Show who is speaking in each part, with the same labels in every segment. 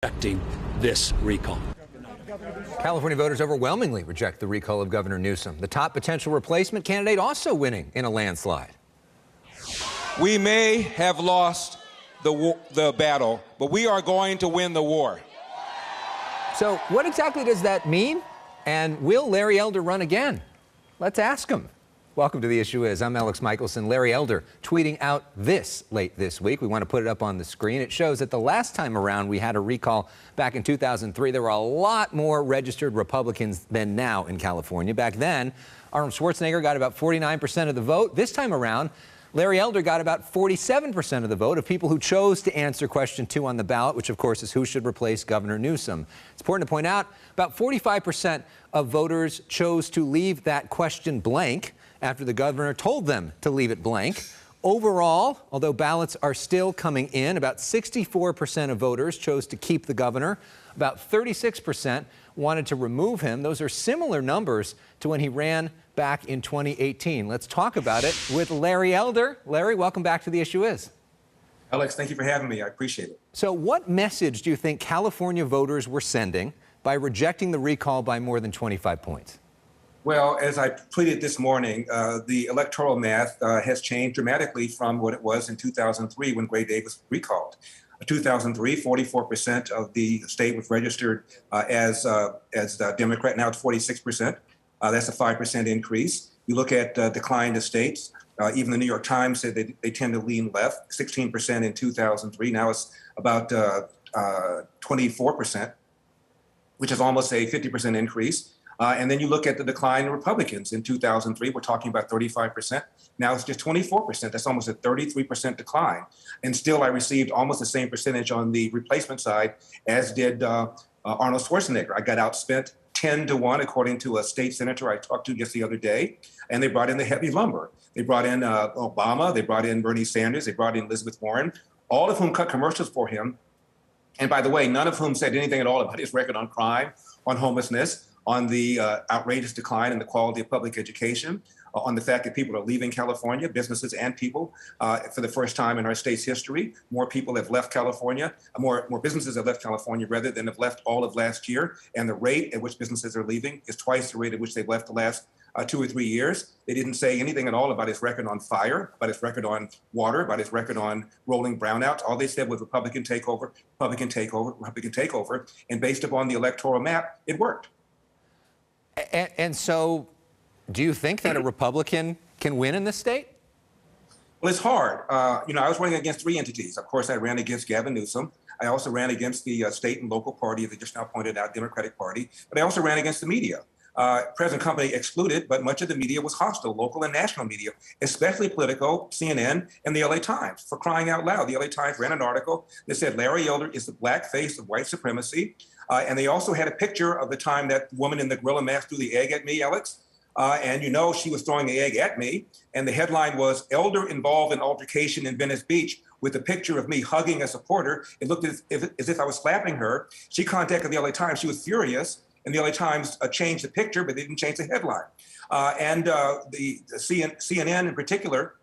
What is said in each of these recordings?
Speaker 1: rejecting this recall.
Speaker 2: California voters overwhelmingly reject the recall of Governor Newsom. The top potential replacement candidate also winning in a landslide.
Speaker 3: We may have lost the battle, but we are going to win the war.
Speaker 2: So what exactly does that mean? And will Larry Elder run again? Let's ask him. Welcome to The Issue Is. I'm Elex Michaelson. Larry Elder tweeting out this late this week. We want to put it up on the screen. It shows that the last time around we had a recall back in 2003, there were a lot more registered Republicans than now in California. Back then, Arnold Schwarzenegger got about 49% of the vote. This time around, Larry Elder got about 47% of the vote of people who chose to answer question 2 on the ballot, which of course is who should replace Governor Newsom. It's important to point out about 45% of voters chose to leave that question blank after the governor told them to leave it blank. Overall, although ballots are still coming in, about 64% of voters chose to keep the governor. About 36% wanted to remove him. Those are similar numbers to when he ran back in 2018. Let's talk about it with Larry Elder. Larry, welcome back to The Issue Is.
Speaker 4: Alex, thank you for having me. I appreciate it.
Speaker 2: So what message do you think California voters were sending by rejecting the recall by more than 25 points?
Speaker 4: Well, as I tweeted this morning, the electoral math has changed dramatically from what it was in 2003 when Gray Davis recalled. 2003, 44% of the state was registered as Democrat. Now it's 46%. That's a 5% increase. You look at decline to states. Even the New York Times said they tend to lean left. 16% in 2003. Now it's about 24%, which is almost a 50% increase. And then you look at the decline in Republicans. In 2003, we're talking about 35%. Now it's just 24%. That's almost a 33% decline. And still, I received almost the same percentage on the replacement side as did Arnold Schwarzenegger. I got outspent 10-1, according to a state senator I talked to just the other day. And they brought in the heavy lumber. They brought in Obama. They brought in Bernie Sanders. They brought in Elizabeth Warren, all of whom cut commercials for him. And by the way, none of whom said anything at all about his record on crime, on homelessness, on the outrageous decline in the quality of public education, on the fact that people are leaving California, businesses and people, for the first time in our state's history. More people have left California, more businesses have left California rather than have left all of last year. And the rate at which businesses are leaving is twice the rate at which they've left the last 2 or 3 years. They didn't say anything at all about his record on fire, about his record on water, about his record on rolling brownouts. All they said was Republican takeover, Republican takeover, Republican takeover. And based upon the electoral map, it worked.
Speaker 2: And so, do you think that a Republican can win in this state?
Speaker 4: Well, it's hard. I was running against 3 entities. Of course, I ran against Gavin Newsom. I also ran against the state and local party, as I just now pointed out, Democratic Party. But I also ran against the media. Present company excluded, but much of the media was hostile, local and national media, especially Politico, CNN, and the LA Times. For crying out loud, the LA Times ran an article that said Larry Elder is the black face of white supremacy. And they also had a picture of the time that woman in the gorilla mask threw the egg at me, Alex. And she was throwing the egg at me. And the headline was, Elder involved in altercation in Venice Beach, with a picture of me hugging a supporter. It looked as if I was slapping her. She contacted the LA Times. She was furious. And the LA Times changed the picture, but they didn't change the headline. The CNN in particular,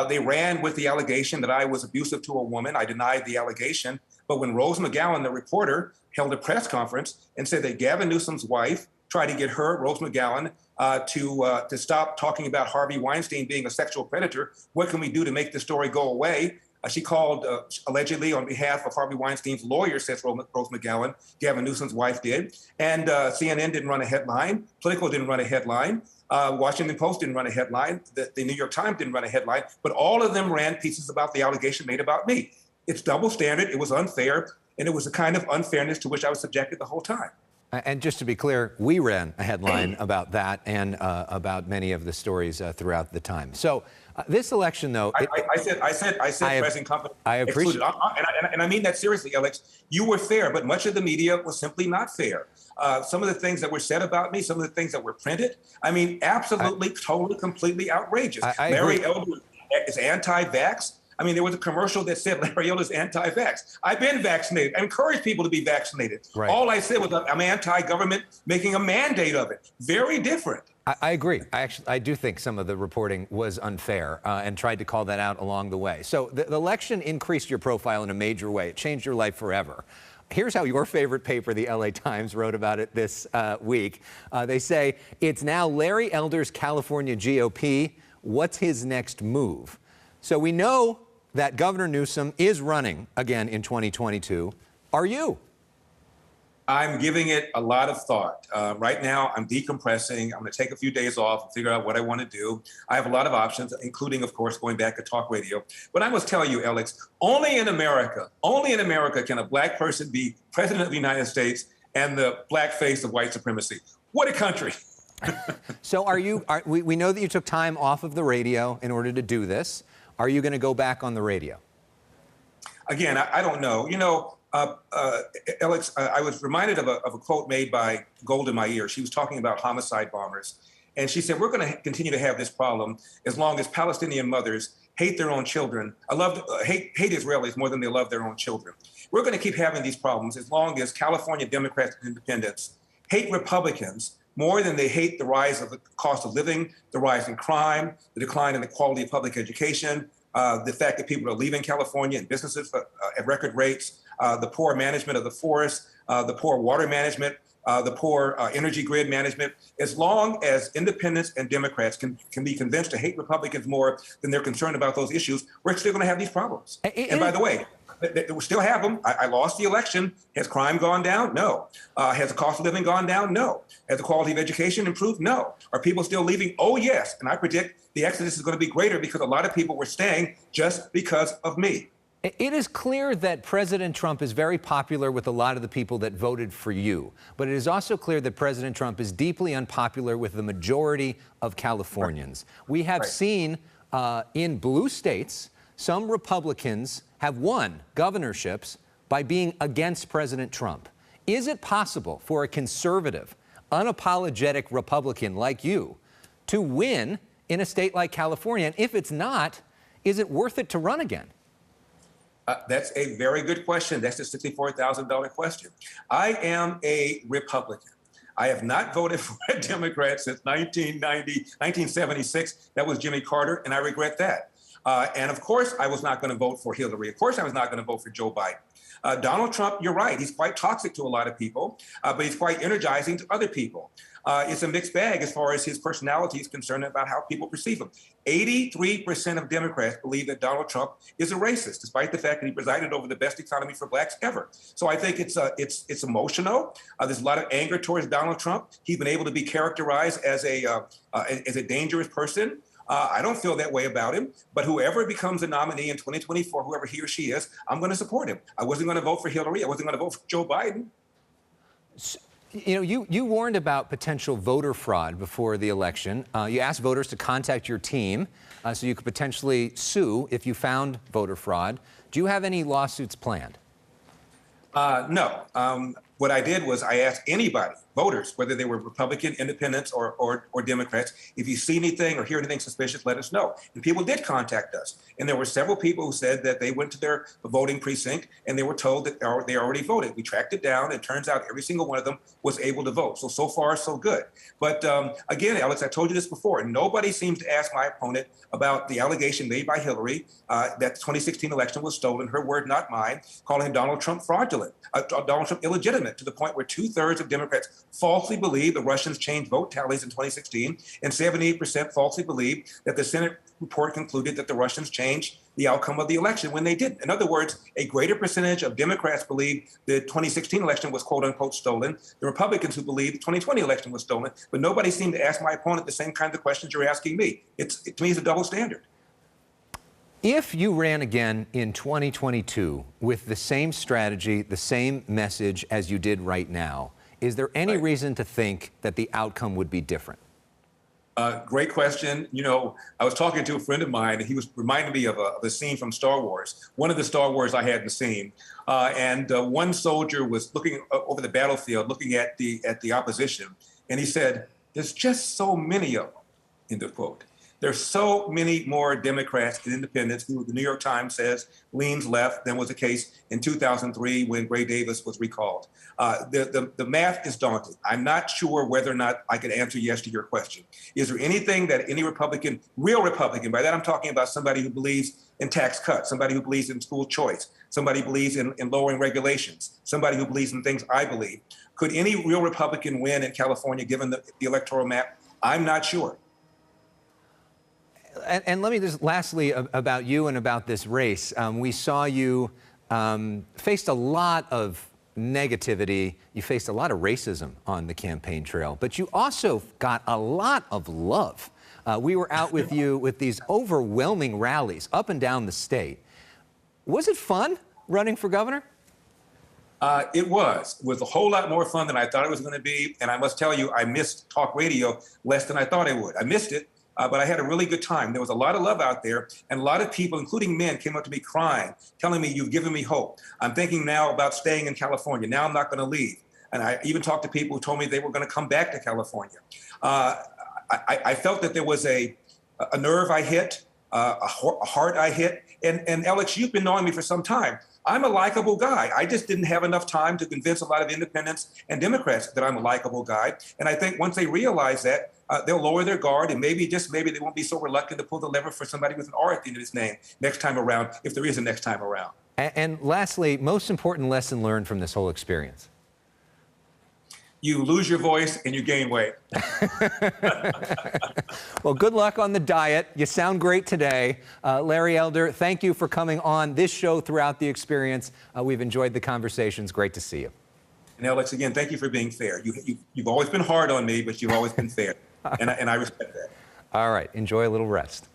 Speaker 4: they ran with the allegation that I was abusive to a woman. I denied the allegation. But when Rose McGowan, the reporter, held a press conference and said that Gavin Newsom's wife tried to get her, Rose McGowan, to stop talking about Harvey Weinstein being a sexual predator, what can we do to make the story go away? She called allegedly on behalf of Harvey Weinstein's lawyer, says Rose McGowan. Gavin Newsom's wife did. And CNN didn't run a headline. Politico didn't run a headline. Washington Post didn't run a headline. The New York Times didn't run a headline. But all of them ran pieces about the allegation made about me. It's double standard. It was unfair. And it was the kind of unfairness to which I was subjected the whole time.
Speaker 2: And just to be clear, we ran a headline about that and about many of the stories throughout the time. So this election, though,
Speaker 4: I said present company.
Speaker 2: I appreciate it.
Speaker 4: And I mean that seriously, Alex. You were fair, but much of the media was simply not fair. Some of the things that were said about me, some of the things that were printed, I mean, absolutely, totally, completely outrageous.
Speaker 2: I
Speaker 4: Larry
Speaker 2: agree.
Speaker 4: Elder is anti-vax. I mean, there was a commercial that said Larry Elder's anti-vax. I've been vaccinated. I encourage people to be vaccinated.
Speaker 2: Right.
Speaker 4: All I said was I'm anti-government making a mandate of it. Very different.
Speaker 2: I agree. I do think some of the reporting was unfair and tried to call that out along the way. So the election increased your profile in a major way. It changed your life forever. Here's how your favorite paper, the LA Times, wrote about it this week. They say, it's now Larry Elder's California GOP. What's his next move? So we know that Governor Newsom is running again in 2022. Are you?
Speaker 4: I'm giving it a lot of thought. Right now, I'm decompressing. I'm going to take a few days off and figure out what I want to do. I have a lot of options, including, of course, going back to talk radio. But I must tell you, Alex, only in America can a black person be president of the United States and the black face of white supremacy. What a country.
Speaker 2: So we know that you took time off of the radio in order to do this. Are you going to go back on the radio?
Speaker 4: Again, I don't know. You know, Alex, I was reminded of a quote made by Golda Meir. She was talking about homicide bombers. And she said, we're going to continue to have this problem as long as Palestinian mothers hate their own children. Hate Israelis more than they love their own children. We're going to keep having these problems as long as California Democrats and independents hate Republicans more than they hate the rise of the cost of living, the rise in crime, the decline in the quality of public education, the fact that people are leaving California and businesses at record rates, the poor management of the forests, the poor water management, the poor energy grid management. As long as independents and Democrats can be convinced to hate Republicans more than they're concerned about those issues, we're still going to have these problems. And by the way, we still have them. I lost the election. Has crime gone down? No. Has the cost of living gone down? No. Has the quality of education improved? No. Are people still leaving? Oh, yes. And I predict the exodus is going to be greater because a lot of people were staying just because of me.
Speaker 2: It is clear that President Trump is very popular with a lot of the people that voted for you. But it is also clear that President Trump is deeply unpopular with the majority of Californians. Right. We have seen in blue states, some Republicans have won governorships by being against President Trump. Is it possible for a conservative, unapologetic Republican like you to win in a state like California? And if it's not, is it worth it to run again?
Speaker 4: That's a very good question. That's the $64,000 question. I am a Republican. I have not voted for a Democrat since 1976. That was Jimmy Carter, and I regret that. And of course, I was not going to vote for Hillary. Of course, I was not going to vote for Joe Biden. Donald Trump, you're right. He's quite toxic to a lot of people, but he's quite energizing to other people. It's a mixed bag as far as his personality is concerned about how people perceive him. 83% of Democrats believe that Donald Trump is a racist, despite the fact that he presided over the best economy for blacks ever. So I think it's emotional. There's a lot of anger towards Donald Trump. He's been able to be characterized as a dangerous person. I don't feel that way about him, but whoever becomes a nominee in 2024, whoever he or she is, I'm going to support him. I wasn't going to vote for Hillary. I wasn't going to vote for Joe Biden.
Speaker 2: You know, you warned about potential voter fraud before the election. You asked voters to contact your team so you could potentially sue if you found voter fraud. Do you have any lawsuits planned?
Speaker 4: No. What I did was I asked anybody, voters, whether they were Republican, independents, or Democrats, if you see anything or hear anything suspicious, let us know. And people did contact us. And there were several people who said that they went to their voting precinct and they were told that they already voted. We tracked it down. It turns out every single one of them was able to vote. So far, so good. But again, Alex, I told you this before. Nobody seems to ask my opponent about the allegation made by Hillary that the 2016 election was stolen, her word, not mine, calling Donald Trump fraudulent, Donald Trump illegitimate, to the point where 2/3 of Democrats falsely believe the Russians changed vote tallies in 2016, and 78% falsely believe that the Senate report concluded that the Russians changed the outcome of the election when they didn't. In other words, a greater percentage of Democrats believe the 2016 election was quote unquote stolen, the Republicans who believe the 2020 election was stolen, but nobody seemed to ask my opponent the same kinds of questions you're asking me. To me, it's a double standard.
Speaker 2: If you ran again in 2022 with the same strategy, the same message as you did right now, is there any reason to think that the outcome would be different?
Speaker 4: Great question. You know, I was talking to a friend of mine, and he was reminding me of a scene from Star Wars. One of the Star Wars I hadn't seen, and one soldier was looking over the battlefield, looking at the opposition, and he said, "There's just so many of them," end of quote. There's so many more Democrats and independents who the New York Times says leans left than was the case in 2003 when Gray Davis was recalled. The math is daunting. I'm not sure whether or not I could answer yes to your question. Is there anything that any Republican, real Republican, by that I'm talking about somebody who believes in tax cuts, somebody who believes in school choice, somebody who believes in lowering regulations, somebody who believes in things I believe. Could any real Republican win in California given the electoral map? I'm not sure.
Speaker 2: And let me just lastly about you and about this race. We saw you faced a lot of negativity. You faced a lot of racism on the campaign trail, but you also got a lot of love. We were out with you with these overwhelming rallies up and down the state. Was it fun running for governor?
Speaker 4: It was a whole lot more fun than I thought it was going to be. And I must tell you, I missed talk radio less than I thought I would. I missed it. But I had a really good time. There was a lot of love out there, and a lot of people, including men, came up to me crying, telling me, you've given me hope. I'm thinking now about staying in California. Now I'm not going to leave. And I even talked to people who told me they were going to come back to California. I felt that there was a nerve I hit, a heart I hit. And Elex, you've been knowing me for some time. I'm a likable guy. I just didn't have enough time to convince a lot of independents and Democrats that I'm a likable guy. And I think once they realize that, they'll lower their guard, and maybe, just maybe, they won't be so reluctant to pull the lever for somebody with an R at the end of his name next time around, if there is a next time around.
Speaker 2: And lastly, most important lesson learned from this whole experience?
Speaker 4: You lose your voice and you gain weight.
Speaker 2: Well, good luck on the diet. You sound great today. Larry Elder, thank you for coming on this show throughout the experience. We've enjoyed the conversations. Great to see you.
Speaker 4: And Elex, again, thank you for being fair. You've always been hard on me, but you've always been fair. And I respect that.
Speaker 2: All right. Enjoy a little rest.